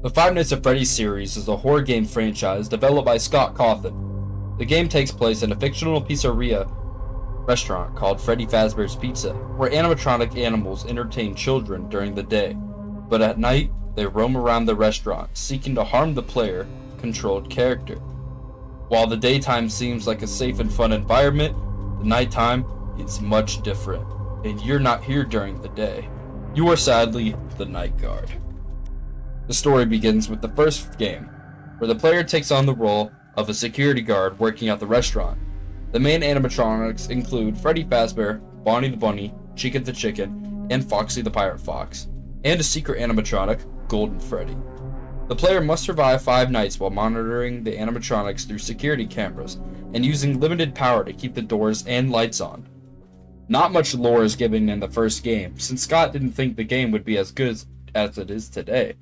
The Five Nights at Freddy's series is a horror game franchise developed by Scott Cawthon. The game takes place in a fictional pizzeria restaurant called Freddy Fazbear's Pizza, where animatronic animals entertain children during the day, but at night they roam around the restaurant seeking to harm the player-controlled character. While the daytime seems like a safe and fun environment, the nighttime is much different, and you're not here during the day. You are sadly the night guard. The story begins with the first game, where the player takes on the role of a security guard working at the restaurant. The main animatronics include Freddy Fazbear, Bonnie the Bunny, Chica the Chicken, and Foxy the Pirate Fox, and a secret animatronic, Golden Freddy. The player must survive 5 nights while monitoring the animatronics through security cameras, and using limited power to keep the doors and lights on. Not much lore is given in the first game, since Scott didn't think the game would be as good as it is today.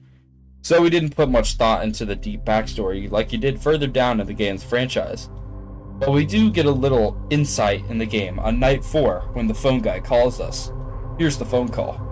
So he didn't put much thought into the deep backstory like he did further down in the game's franchise. But we do get a little insight in the game on night 4 when the phone guy calls us. Here's the phone call.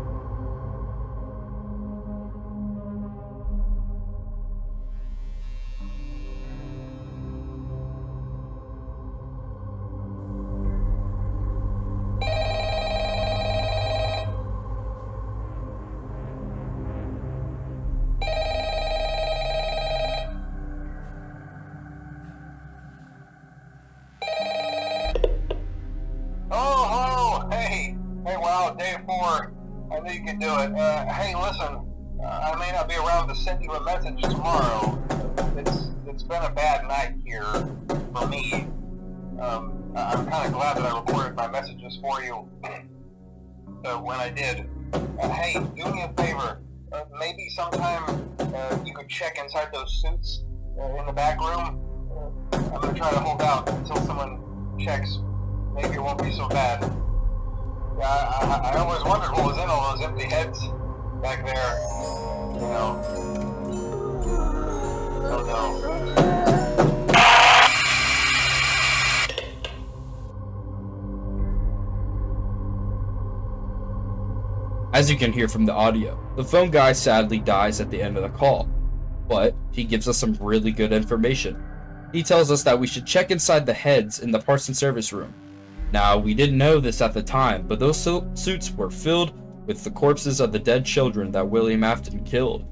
Day 4. I knew you could do it. Hey, listen, I may not be around to send you a message tomorrow. It's been a bad night here for me. I'm kind of glad that I recorded my messages for you when I did. Hey, do me a favor. Maybe sometime you could check inside those suits in the back room. I'm going to try to hold out until someone checks. Maybe it won't be so bad. I always wondered what was in all those empty heads back there. You know. Oh no. As you can hear from the audio, the phone guy sadly dies at the end of the call, but he gives us some really good information. He tells us that we should check inside the heads in the parts and service room. Now, we didn't know this at the time, but those suits were filled with the corpses of the dead children that William Afton killed.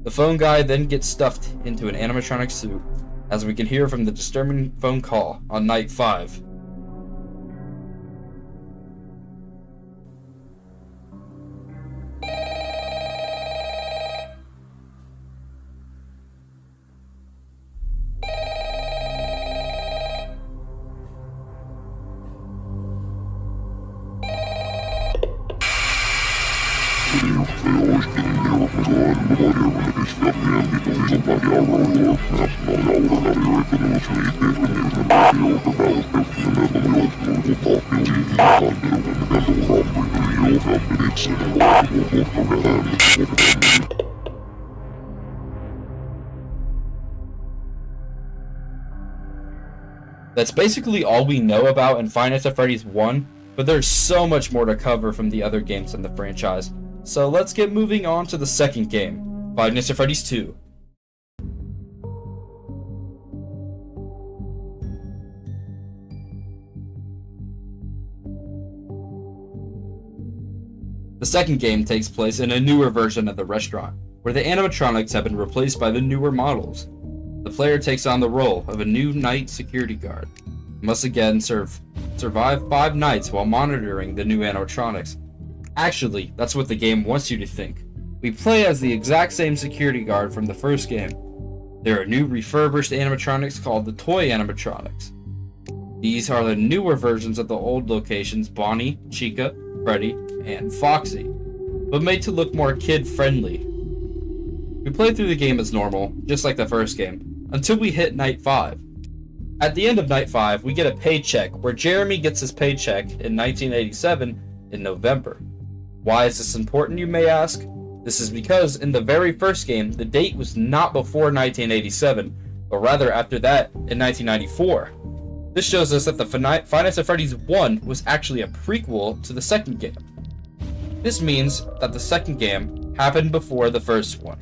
The phone guy then gets stuffed into an animatronic suit, as we can hear from the disturbing phone call on night 5. That's basically all we know about in Five Nights at Freddy's 1, but there's so much more to cover from the other games in the franchise. So let's get moving on to the second game, Five Nights at Freddy's 2. The second game takes place in a newer version of the restaurant, where the animatronics have been replaced by the newer models. The player takes on the role of a new night security guard. He must again survive 5 nights while monitoring the new animatronics. Actually, that's what the game wants you to think. We play as the exact same security guard from the first game. There are new refurbished animatronics called the toy animatronics. These are the newer versions of the old locations Bonnie, Chica, Freddy, and Foxy, but made to look more kid-friendly. We play through the game as normal, just like the first game, until we hit night 5. At the end of night 5, we get a paycheck where Jeremy gets his paycheck in 1987 in November. Why is this important, you may ask? This is because in the very first game, the date was not before 1987, but rather after that in 1994. This shows us that the Five Nights at Freddy's 1 was actually a prequel to the second game. This means that the second game happened before the first one.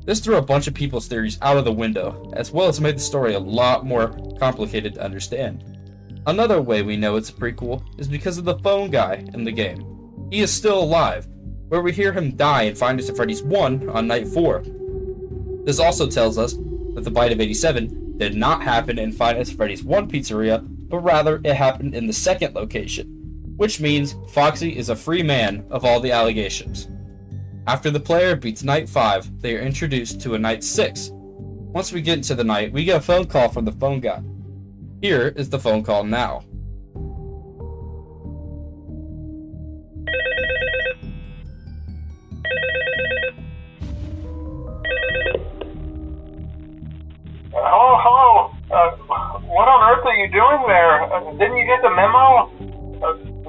This threw a bunch of people's theories out of the window, as well as made the story a lot more complicated to understand. Another way we know it's a prequel is because of the phone guy in the game. He is still alive, where we hear him die in Five Nights at Freddy's 1 on night 4. This also tells us that the Bite of 87 did not happen in Five Nights at Freddy's 1 pizzeria, but rather it happened in the second location, which means Foxy is a free man of all the allegations. After the player beats night 5, they are introduced to a night 6. Once we get into the night, we get a phone call from the phone guy. Here is the phone call now. Hello. What on earth are you doing there? Didn't you get the memo?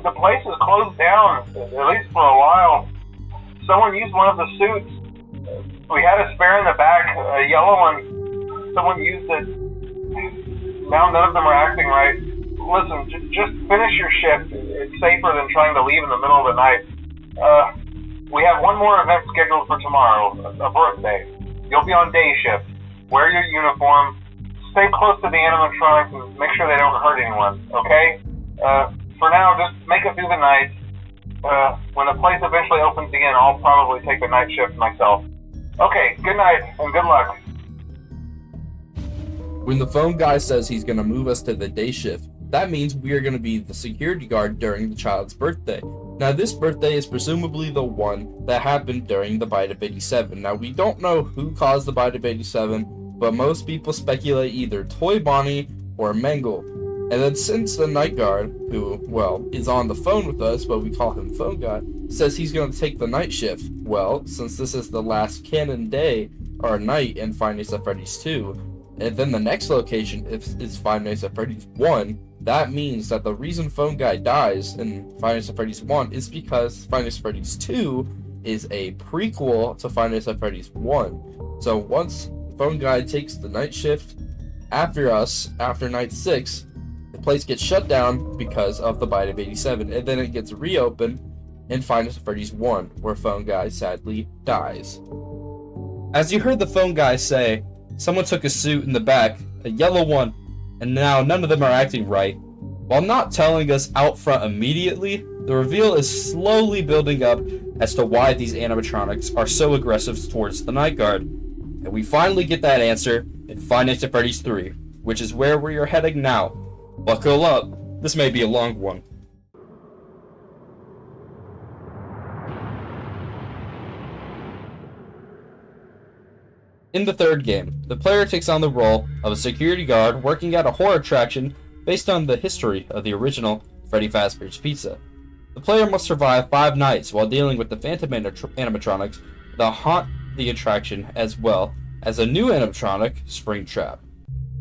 The place is closed down, at least for a while. Someone used one of the suits. We had a spare in the back, a yellow one. Someone used it. Now none of them are acting right. Listen, just finish your shift. It's safer than trying to leave in the middle of the night. We have one more event scheduled for tomorrow, a birthday. You'll be on day shift. Wear your uniform. Stay close to the animatronics and make sure they don't hurt anyone, okay? For now, just make it through the night. When the place eventually opens again, I'll probably take the night shift myself. Okay, good night and good luck. When the phone guy says he's going to move us to the day shift, that means we are going to be the security guard during the child's birthday. Now, this birthday is presumably the one that happened during the Bite of 87. Now, we don't know who caused the Bite of 87, but most people speculate either Toy Bonnie or Mangle. And then since the night guard, who, well, is on the phone with us, but we call him phone guy, says he's going to take the night shift, well, since this is the last canon day or night in Five Nights at Freddy's 2, and then the next location is Five Nights at Freddy's 1, that means that the reason phone guy dies in Five Nights at Freddy's 1 is because Five Nights at Freddy's 2 is a prequel to Five Nights at Freddy's 1. So once phone guy takes the night shift after us, after night 6, the place gets shut down because of the Bite of 87, and then it gets reopened in Five Nights at Freddy's 1, where phone guy sadly dies. As you heard the phone guy say, someone took a suit in the back, a yellow one, and now none of them are acting right. While not telling us out front immediately, the reveal is slowly building up as to why these animatronics are so aggressive towards the night guard. And we finally get that answer in Five Nights at Freddy's 3, which is where we are heading now. Buckle up, this may be a long one. In the third game, the player takes on the role of a security guard working at a horror attraction based on the history of the original Freddy Fazbear's Pizza. The player must survive 5 nights while dealing with the phantom animatronics that haunt the attraction, as well as a new animatronic, Springtrap.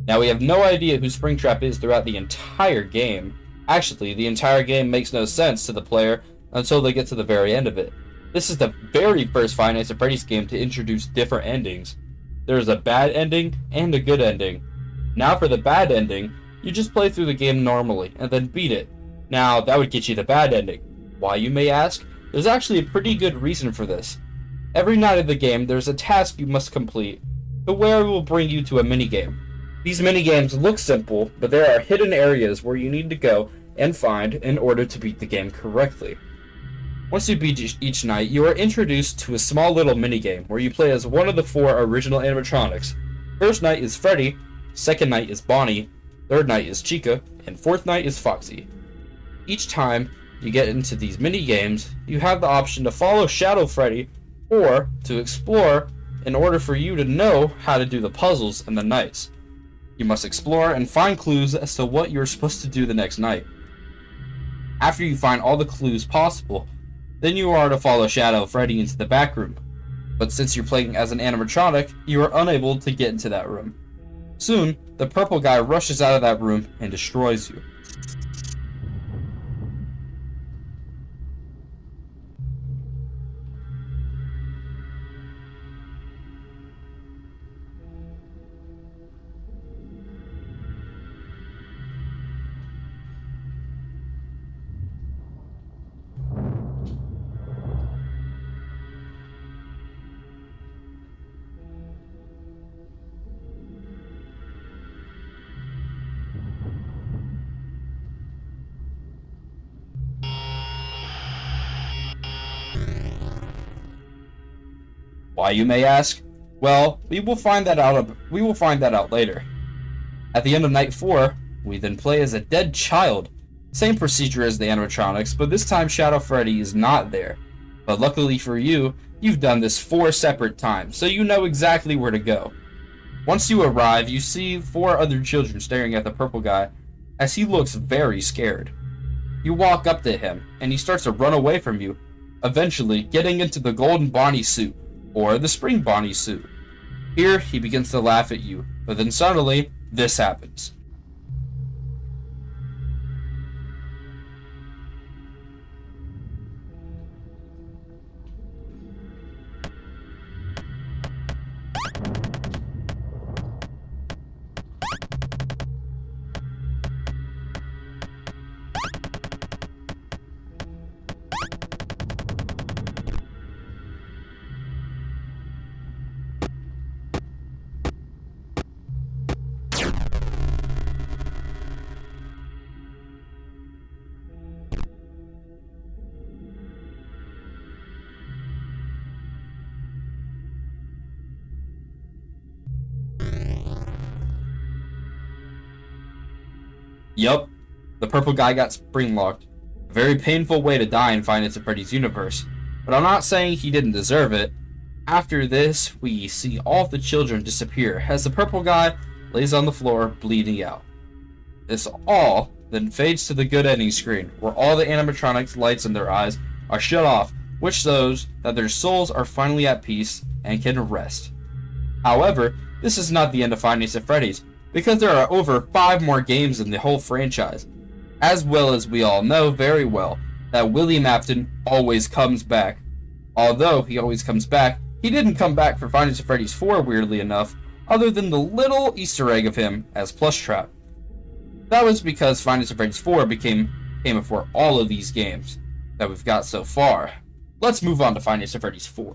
Now, we have no idea who Springtrap is throughout the entire game. Actually, the entire game makes no sense to the player until they get to the very end of it. This is the very first Five Nights at Freddy's game to introduce different endings. There is a bad ending and a good ending. Now for the bad ending, you just play through the game normally and then beat it. Now, that would get you the bad ending. Why, you may ask? There's actually a pretty good reason for this. Every night of the game, there's a task you must complete, but where it will bring you to a minigame. These minigames look simple, but there are hidden areas where you need to go and find in order to beat the game correctly. Once you beat each night, you are introduced to a small little minigame where you play as one of the 4 original animatronics. First night is Freddy, second night is Bonnie, third night is Chica, and fourth night is Foxy. Each time you get into these minigames, you have the option to follow Shadow Freddy or to explore in order for you to know how to do the puzzles in the nights. You must explore and find clues as to what you're supposed to do the next night. After you find all the clues possible, then you are to follow Shadow Freddy into the back room. But since you're playing as an animatronic, you are unable to get into that room. Soon, the purple guy rushes out of that room and destroys you. Why, you may ask? Well, we will find that out later. At the end of night 4, we then play as a dead child. Same procedure as the animatronics, but this time Shadow Freddy is not there. But luckily for you, you've done this 4 separate times, so you know exactly where to go. Once you arrive, you see 4 other children staring at the purple guy as he looks very scared. You walk up to him, and he starts to run away from you, eventually getting into the golden Bonnie suit, or the spring Bonnie suit. Here, he begins to laugh at you, but then suddenly, this happens. Yup, the purple guy got spring locked. A very painful way to die in Five Nights at Freddy's universe. But I'm not saying he didn't deserve it. After this, we see all of the children disappear as the purple guy lays on the floor bleeding out. This all then fades to the good ending screen, where all the animatronics' lights in their eyes are shut off, which shows that their souls are finally at peace and can rest. However, this is not the end of Five Nights at Freddy's, because there are over 5 more games in the whole franchise. As well as we all know very well that William Afton always comes back. Although he always comes back, he didn't come back for Five Nights at Freddy's 4, weirdly enough, other than the little Easter egg of him as Plushtrap. That was because Five Nights at Freddy's 4 came before all of these games that we've got so far. Let's move on to Five Nights at Freddy's 4.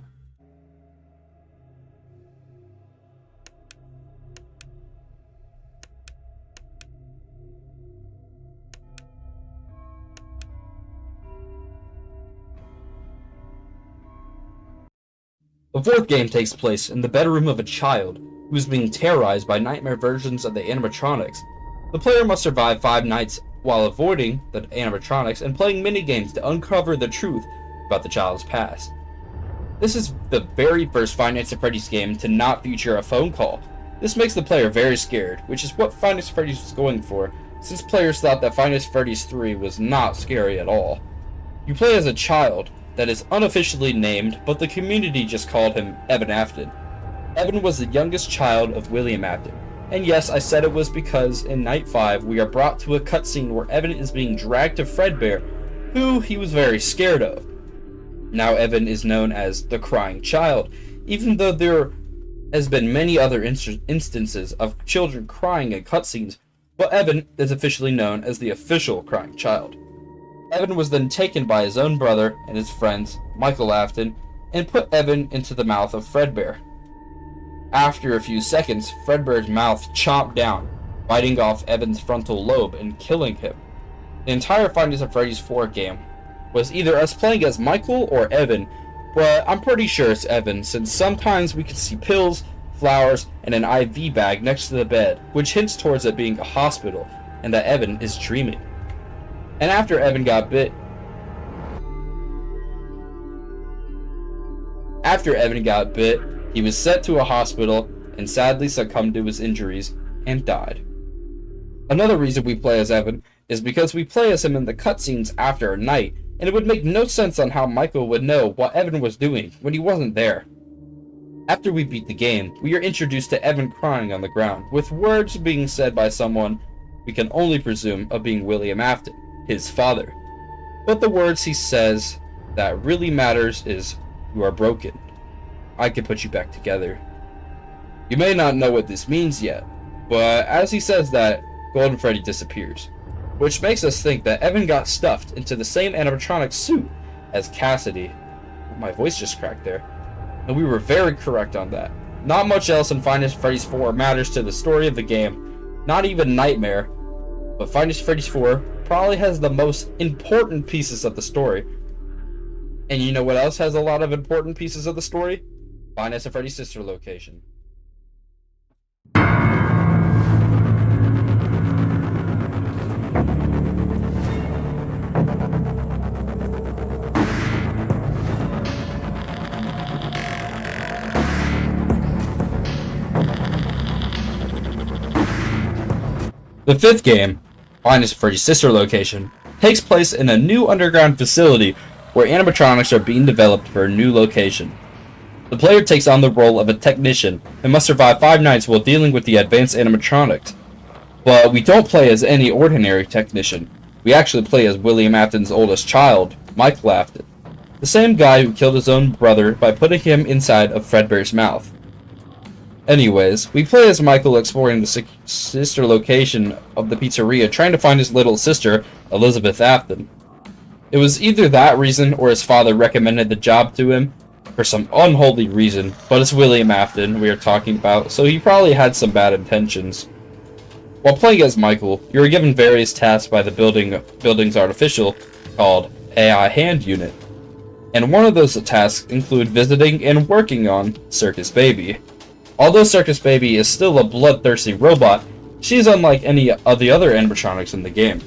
The 4th game takes place in the bedroom of a child who is being terrorized by nightmare versions of the animatronics. The player must survive 5 nights while avoiding the animatronics and playing minigames to uncover the truth about the child's past. This is the very first Five Nights at Freddy's game to not feature a phone call. This makes the player very scared, which is what Five Nights at Freddy's was going for, since players thought that Five Nights at Freddy's 3 was not scary at all. You play as a child that is unofficially named, but the community just called him Evan Afton. Evan was the youngest child of William Afton, and yes, I said it was because in Night 5 we are brought to a cutscene where Evan is being dragged to Fredbear, who he was very scared of. Now Evan is known as the Crying Child, even though there has been many other instances of children crying in cutscenes, but Evan is officially known as the official Crying Child. Evan was then taken by his own brother and his friends, Michael Afton, and put Evan into the mouth of Fredbear. After a few seconds, Fredbear's mouth chomped down, biting off Evan's frontal lobe and killing him. The entire Five Nights at Freddy's 4 game was either us playing as Michael or Evan, but I'm pretty sure it's Evan, since sometimes we could see pills, flowers, and an IV bag next to the bed, which hints towards it being a hospital, and that Evan is dreaming. And after Evan got bit, he was sent to a hospital and sadly succumbed to his injuries and died. Another reason we play as Evan is because we play as him in the cutscenes after a night, and it would make no sense on how Michael would know what Evan was doing when he wasn't there. After we beat the game, we are introduced to Evan crying on the ground, with words being said by someone we can only presume of being William Afton, his father. But the words he says that really matters is, "You are broken. I can put you back together." You may not know what this means yet, but as he says that, Golden Freddy disappears, which makes us think that Evan got stuffed into the same animatronic suit as Cassidy. My voice just cracked there. And we were very correct on that. Not much else in Five Nights at Freddy's 4 matters to the story of the game, not even Nightmare, but Five Nights at Freddy's 4 probably has the most important pieces of the story. And you know what else has a lot of important pieces of the story? Find us at Freddy's sister location. The fifth game, Find Us at Freddy's sister location, takes place in a new underground facility where animatronics are being developed for a new location. The player takes on the role of a technician and must survive 5 nights while dealing with the advanced animatronics. But we don't play as any ordinary technician. We actually play as William Afton's oldest child, Michael Afton, the same guy who killed his own brother by putting him inside of Fredbear's mouth. Anyways, we play as Michael exploring the sister location of the pizzeria, trying to find his little sister, Elizabeth Afton. It was either that reason or his father recommended the job to him for some unholy reason, but it's William Afton we are talking about, so he probably had some bad intentions. While playing as Michael, you are given various tasks by the building's artificial, called AI Hand Unit, and one of those tasks include visiting and working on Circus Baby. Although Circus Baby is still a bloodthirsty robot, she is unlike any of the other animatronics in the game.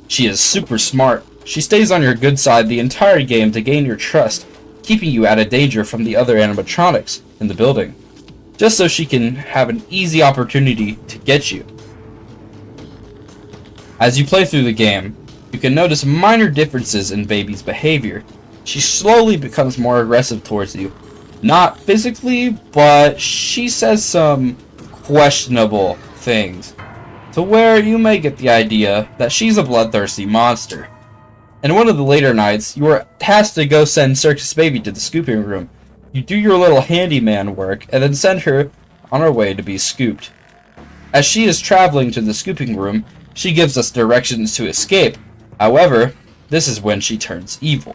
She is super smart. She stays on your good side the entire game to gain your trust, keeping you out of danger from the other animatronics in the building, just so she can have an easy opportunity to get you. As you play through the game, you can notice minor differences in Baby's behavior. She slowly becomes more aggressive towards you. Not physically, but she says some questionable things, to where you may get the idea that she's a bloodthirsty monster. In one of the later nights, you are tasked to go send Circus Baby to the scooping room. You do your little handyman work, and then send her on her way to be scooped. As she is traveling to the scooping room, she gives us directions to escape. However, this is when she turns evil.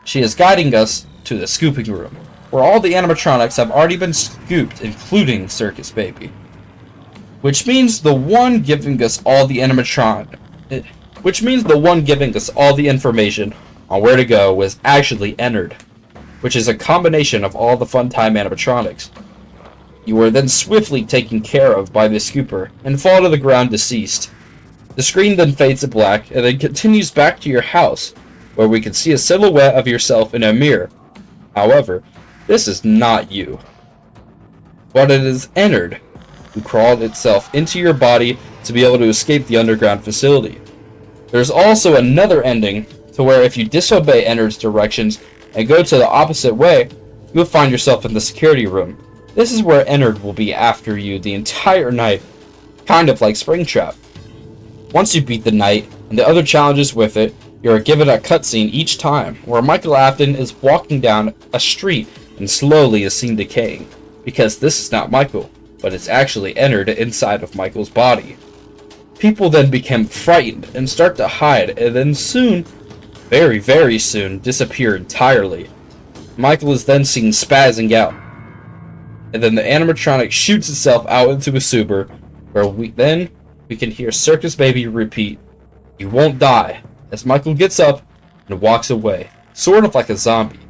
She is guiding us to the scooping room, where all the animatronics have already been scooped, including Circus Baby. Which means the one giving us all the information on where to go was actually Ennard, which is a combination of all the Funtime animatronics. You are then swiftly taken care of by the scooper and fall to the ground deceased. The screen then fades to black and then continues back to your house, where we can see a silhouette of yourself in a mirror. However, this is not you, but it is Ennard, who crawled itself into your body to be able to escape the underground facility. There's also another ending, to where if you disobey Ennard's directions and go to the opposite way, you'll find yourself in the security room. This is where Ennard will be after you the entire night, kind of like Springtrap. Once you beat the night, and the other challenges with it, you are given a cutscene each time, where Michael Afton is walking down a street and slowly is seen decaying, because this is not Michael, but it's actually Ennard inside of Michael's body. People then become frightened and start to hide, and then soon, very very soon, disappear entirely. Michael is then seen spazzing out, and then the animatronic shoots itself out into a sewer, where we can hear Circus Baby repeat, "You won't die," as Michael gets up and walks away, sort of like a zombie.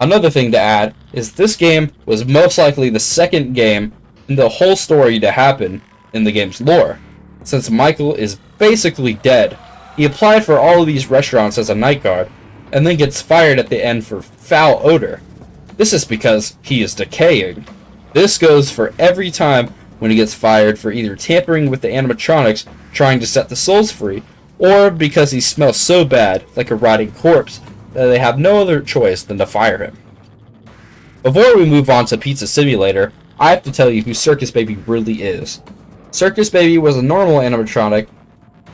Another thing to add is this game was most likely the second game in the whole story to happen in the game's lore. Since Michael is basically dead, he applied for all of these restaurants as a night guard, and then gets fired at the end for foul odor. This is because he is decaying. This goes for every time when he gets fired for either tampering with the animatronics trying to set the souls free, or because he smells so bad, like a rotting corpse, that they have no other choice than to fire him. Before we move on to Pizza Simulator, I have to tell you who Circus Baby really is. Circus Baby was a normal animatronic,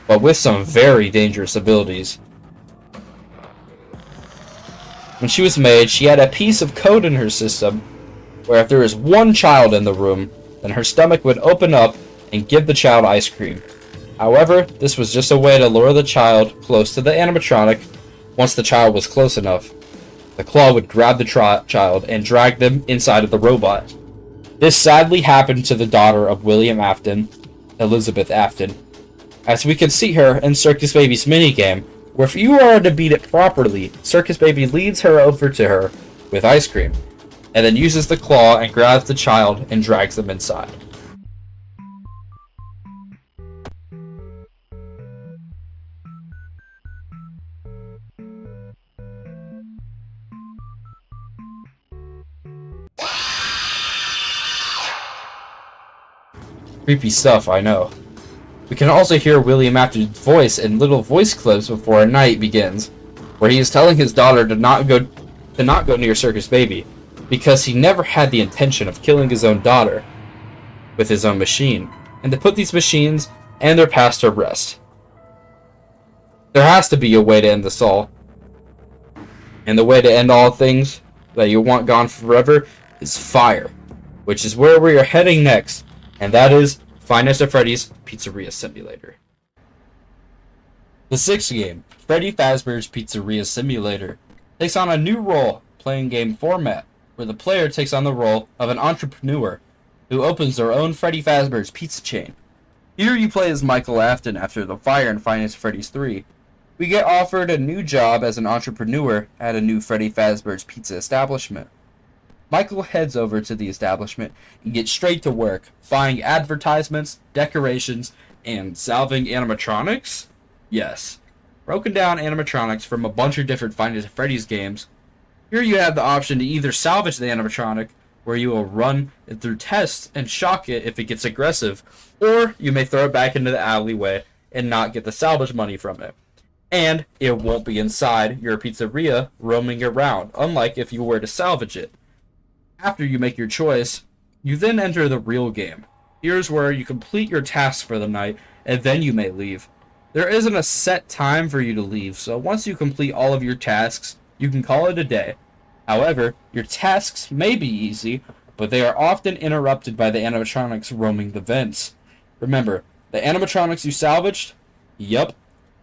but with some very dangerous abilities. When she was made, she had a piece of code in her system, where if there was one child in the room, then her stomach would open up and give the child ice cream. However, this was just a way to lure the child close to the animatronic. Once the child was close enough, the claw would grab the child and drag them inside of the robot. This sadly happened to the daughter of William Afton, Elizabeth Afton, as we can see her in Circus Baby's minigame, where if you are to beat it properly, Circus Baby leads her over to her with ice cream. and then uses the claw and grabs the child and drags them inside. Creepy stuff, I know. We can also hear William Afton's voice in little voice clips before a night begins, where he is telling his daughter to not go near Circus Baby, because he never had the intention of killing his own daughter with his own machine, and to put these machines and their past to rest. There has to be a way to end this all, and the way to end all things that you want gone forever is fire, which is where we are heading next, and that is Five Nights at Freddy's Pizzeria Simulator. The sixth game, Freddy Fazbear's Pizzeria Simulator, takes on a new role-playing game format, where the player takes on the role of an entrepreneur who opens their own Freddy Fazbear's pizza chain. Here you play as Michael Afton after the fire in Five Nights at Freddy's 3. We get offered a new job as an entrepreneur at a new Freddy Fazbear's pizza establishment. Michael heads over to the establishment and gets straight to work, buying advertisements, decorations, and salving animatronics? Yes. Broken down animatronics from a bunch of different Five Nights at Freddy's games. Here you have the option to either salvage the animatronic, where you will run it through tests and shock it if it gets aggressive, or you may throw it back into the alleyway and not get the salvage money from it. And it won't be inside your pizzeria roaming around, unlike if you were to salvage it. After you make your choice, you then enter the real game. Here's where you complete your tasks for the night, and then you may leave. There isn't a set time for you to leave, so once you complete all of your tasks, you can call it a day. However, your tasks may be easy, but they are often interrupted by the animatronics roaming the vents. Remember, the animatronics you salvaged? Yup.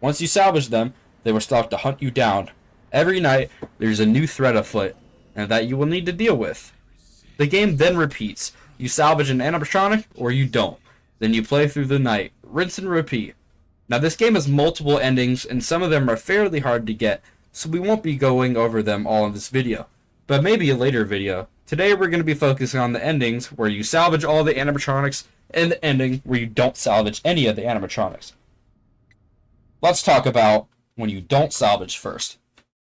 Once you salvage them, they will start to hunt you down. Every night, there's a new threat afoot, and that you will need to deal with. The game then repeats. You salvage an animatronic, or you don't. Then you play through the night. Rinse and repeat. Now this game has multiple endings, and some of them are fairly hard to get, so we won't be going over them all in this video, but maybe a later video. Today we're going to be focusing on the endings where you salvage all the animatronics, and the ending where you don't salvage any of the animatronics. Let's talk about when you don't salvage first.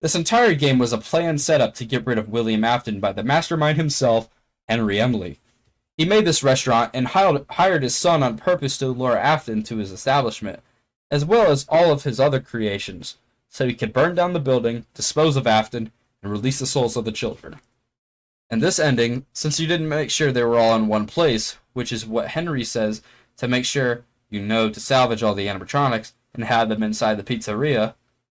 This entire game was a planned setup to get rid of William Afton by the mastermind himself, Henry Emily. He made this restaurant and hired his son on purpose to lure Afton to his establishment, as well as all of his other creations, so he could burn down the building, dispose of Afton, and release the souls of the children. And this ending, since you didn't make sure they were all in one place, which is what Henry says to make sure you know to salvage all the animatronics and have them inside the pizzeria,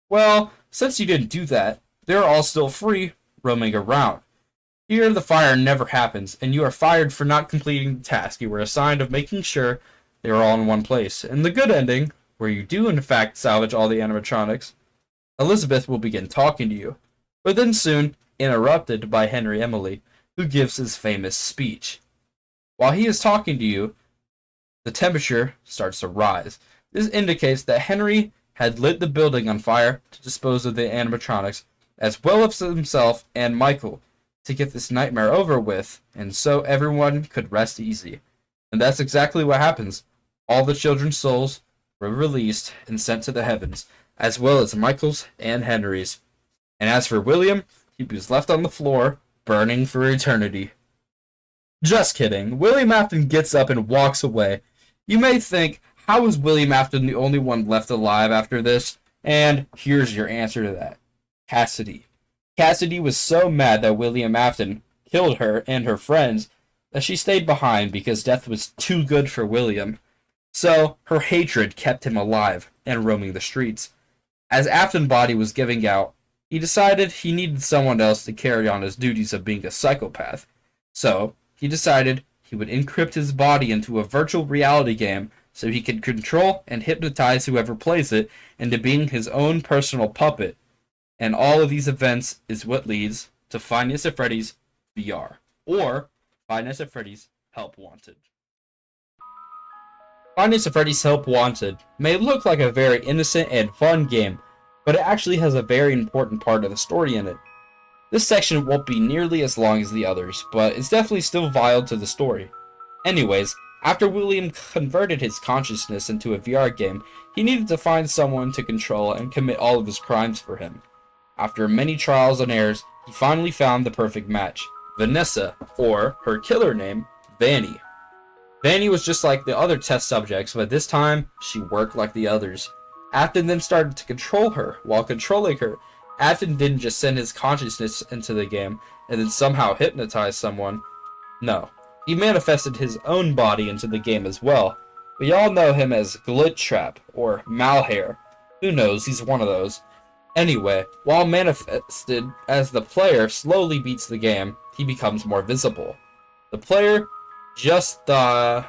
well, since you didn't do that, they're all still free, roaming around. Here, the fire never happens, and you are fired for not completing the task you were assigned of making sure they were all in one place. In the good ending, where you do in fact salvage all the animatronics, Elizabeth will begin talking to you, but then soon interrupted by Henry Emily, who gives his famous speech. While he is talking to you, the temperature starts to rise. This indicates that Henry had lit the building on fire to dispose of the animatronics, as well as himself and Michael, to get this nightmare over with, and so everyone could rest easy. And that's exactly what happens. All the children's souls were released and sent to the heavens, as well as Michael's and Henry's. And as for William, he was left on the floor, burning for eternity. Just kidding. William Afton gets up and walks away. You may think, how is William Afton the only one left alive after this? And here's your answer to that. Cassidy. Cassidy was so mad that William Afton killed her and her friends that she stayed behind because death was too good for William. So her hatred kept him alive and roaming the streets. As Afton's body was giving out, he decided he needed someone else to carry on his duties of being a psychopath. So he decided he would encrypt his body into a virtual reality game so he could control and hypnotize whoever plays it into being his own personal puppet. And all of these events is what leads to Five Nights at Freddy's VR, or Five Nights at Freddy's Help Wanted. Five Nights at Freddy's Help Wanted may look like a very innocent and fun game, but it actually has a very important part of the story in it. This section won't be nearly as long as the others, but it's definitely still vital to the story. Anyways, after William converted his consciousness into a VR game, he needed to find someone to control and commit all of his crimes for him. After many trials and errors, he finally found the perfect match, Vanessa, or her killer name, Vanny. Vanny was just like the other test subjects, but this time, she worked like the others. Afton then started to control her. While controlling her, Afton didn't just send his consciousness into the game and then somehow hypnotize someone. No, he manifested his own body into the game as well. We all know him as Glitchtrap, or Malhair. Who knows, he's one of those. Anyway, while manifested as the player slowly beats the game, he becomes more visible. The player's just though,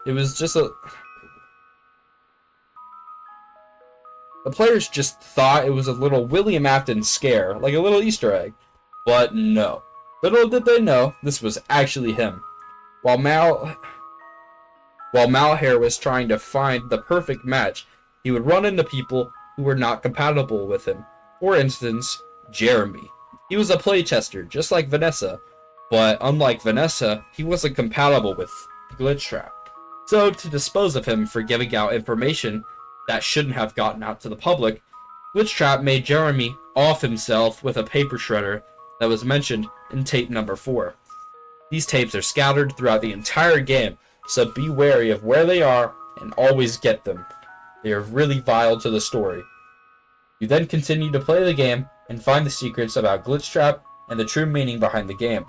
it was just a... The players just thought it was a little William Afton scare, like a little Easter egg. But no. Little did they know, this was actually him. While Malhair was trying to find the perfect match, he would run into people who were not compatible with him. For instance, Jeremy. He was a playtester, just like Vanessa, but unlike Vanessa, he wasn't compatible with Glitchtrap. So, to dispose of him for giving out information that shouldn't have gotten out to the public, Glitchtrap made Jeremy off himself with a paper shredder that was mentioned in tape number 4. These tapes are scattered throughout the entire game, so be wary of where they are and always get them. They are really vital to the story. You then continue to play the game and find the secrets about Glitchtrap and the true meaning behind the game.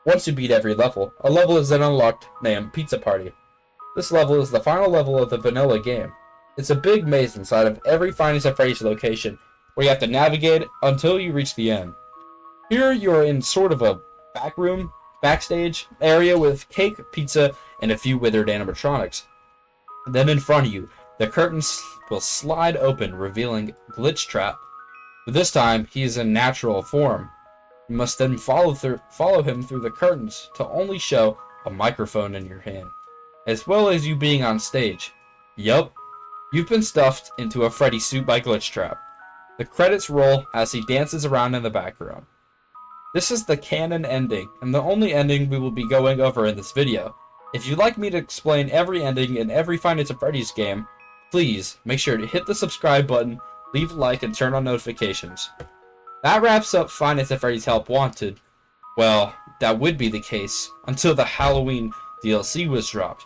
Once you beat every level, a level is then unlocked named Pizza Party. This level is the final level of the vanilla game. It's a big maze inside of every Five Nights at Freddy's location, where you have to navigate until you reach the end. Here you're in sort of a backstage area with cake, pizza, and a few withered animatronics. Then in front of you, the curtains will slide open, revealing Glitchtrap. But this time, he is in natural form. You must then follow him through the curtains to only show a microphone in your hand, as well as you being on stage. Yup. You've been stuffed into a Freddy suit by Glitchtrap. The credits roll as he dances around in the background. This is the canon ending, and the only ending we will be going over in this video. If you'd like me to explain every ending in every Five Nights at Freddy's game, please make sure to hit the subscribe button, leave a like, and turn on notifications. That wraps up Five Nights at Freddy's Help Wanted. Well, that would be the case until the Halloween DLC was dropped.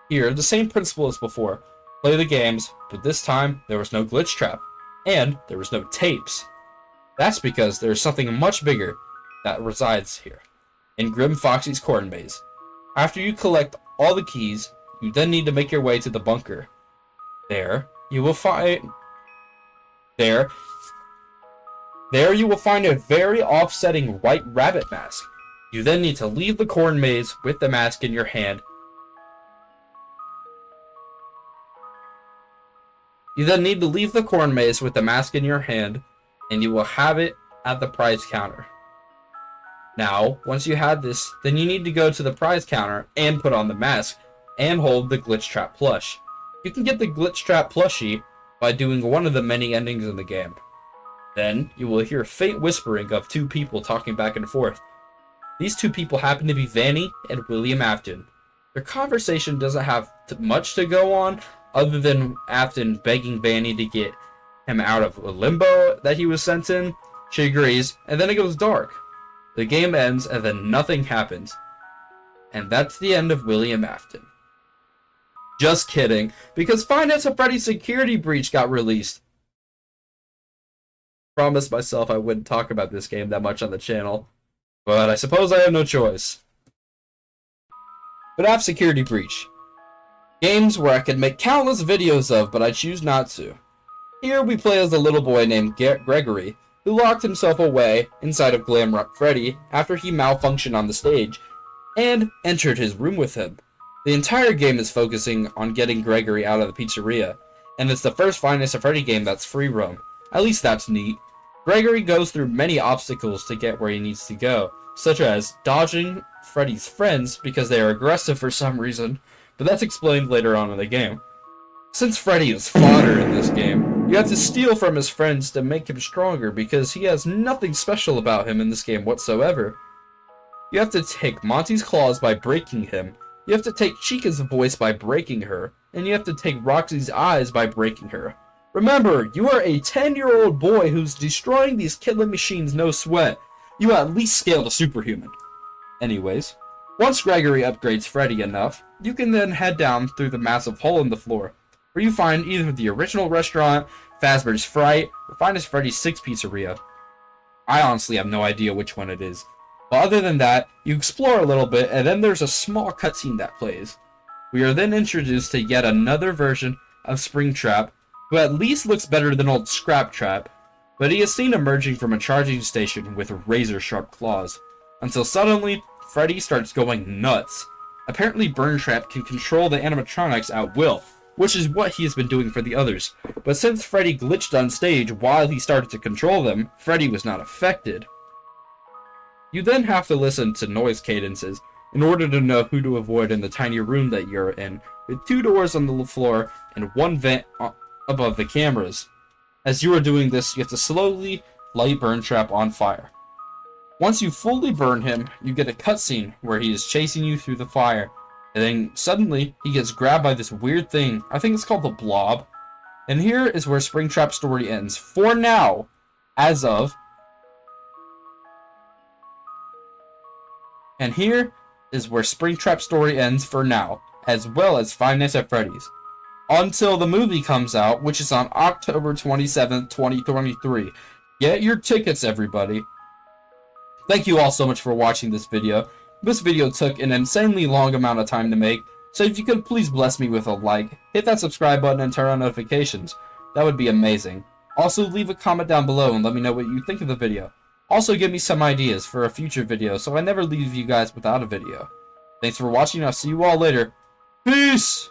Here, the same principle as before. Play the games, but this time there was no Glitchtrap, and there was no tapes. That's because there is something much bigger that resides here, in Grim Foxy's corn maze. After you collect all the keys, you then need to make your way to the bunker. There you will find a very offsetting white rabbit mask. You then need to leave the corn maze with the mask in your hand. And you will have it at the prize counter. Now, once you have this, then you need to go to the prize counter and put on the mask and hold the Glitchtrap plush. You can get the Glitchtrap plushie by doing one of the many endings in the game. Then, you will hear faint whispering of two people talking back and forth. These two people happen to be Vanny and William Afton. Their conversation doesn't have much to go on, other than Afton begging Vanny to get him out of a limbo that he was sent in. She agrees, and then it goes dark. The game ends, and then nothing happens. And that's the end of William Afton. Just kidding, because Five Nights at Freddy's Security Breach got released. Promised myself I wouldn't talk about this game that much on the channel, but I suppose I have no choice. Fnaf Security Breach. Games where I could make countless videos of, but I choose not to. Here we play as a little boy named Gregory, who locked himself away inside of Glamrock Freddy after he malfunctioned on the stage, and entered his room with him. The entire game is focusing on getting Gregory out of the pizzeria, and it's the first Five Nights at Freddy game that's free roam. At least that's neat. Gregory goes through many obstacles to get where he needs to go, such as dodging Freddy's friends because they are aggressive for some reason, but that's explained later on in the game. Since Freddy is fodder in this game, You have to steal from his friends to make him stronger because he has nothing special about him in this game whatsoever. You have to take Monty's claws by breaking him. You have to take Chica's voice by breaking her. And you have to take Roxy's eyes by breaking her. Remember, you are a 10-year-old boy who's destroying these killing machines no sweat. You at least scale to superhuman. Anyways, once Gregory upgrades Freddy enough, you can then head down through the massive hole in the floor, where you find either the original restaurant, Fazbear's Fright, or Finest Freddy's 6 Pizzeria. I honestly have no idea which one it is. But other than that, you explore a little bit, and then there's a small cutscene that plays. We are then introduced to yet another version of Springtrap, who at least looks better than old Scraptrap, but he is seen emerging from a charging station with razor-sharp claws, until suddenly, Freddy starts going nuts. Apparently Burntrap can control the animatronics at will, which is what he has been doing for the others, but since Freddy glitched on stage while he started to control them, Freddy was not affected. You then have to listen to noise cadences in order to know who to avoid in the tiny room that you're in, with 2 doors on the floor and 1 vent above the cameras. As you are doing this, you have to slowly light Burntrap on fire. Once you fully burn him, you get a cutscene where he is chasing you through the fire, and then suddenly he gets grabbed by this weird thing. I think it's called the Blob. And here is where Springtrap's story ends. For now, as of. And here is where Springtrap's story ends for now, as well as Five Nights at Freddy's. Until the movie comes out, which is on October 27th, 2023. Get your tickets, everybody. Thank you all so much for watching this video. This video took an insanely long amount of time to make, so if you could please bless me with a like, hit that subscribe button and turn on notifications. That would be amazing. Also, leave a comment down below and let me know what you think of the video. Also, give me some ideas for a future video so I never leave you guys without a video. Thanks for watching, I'll see you all later. Peace!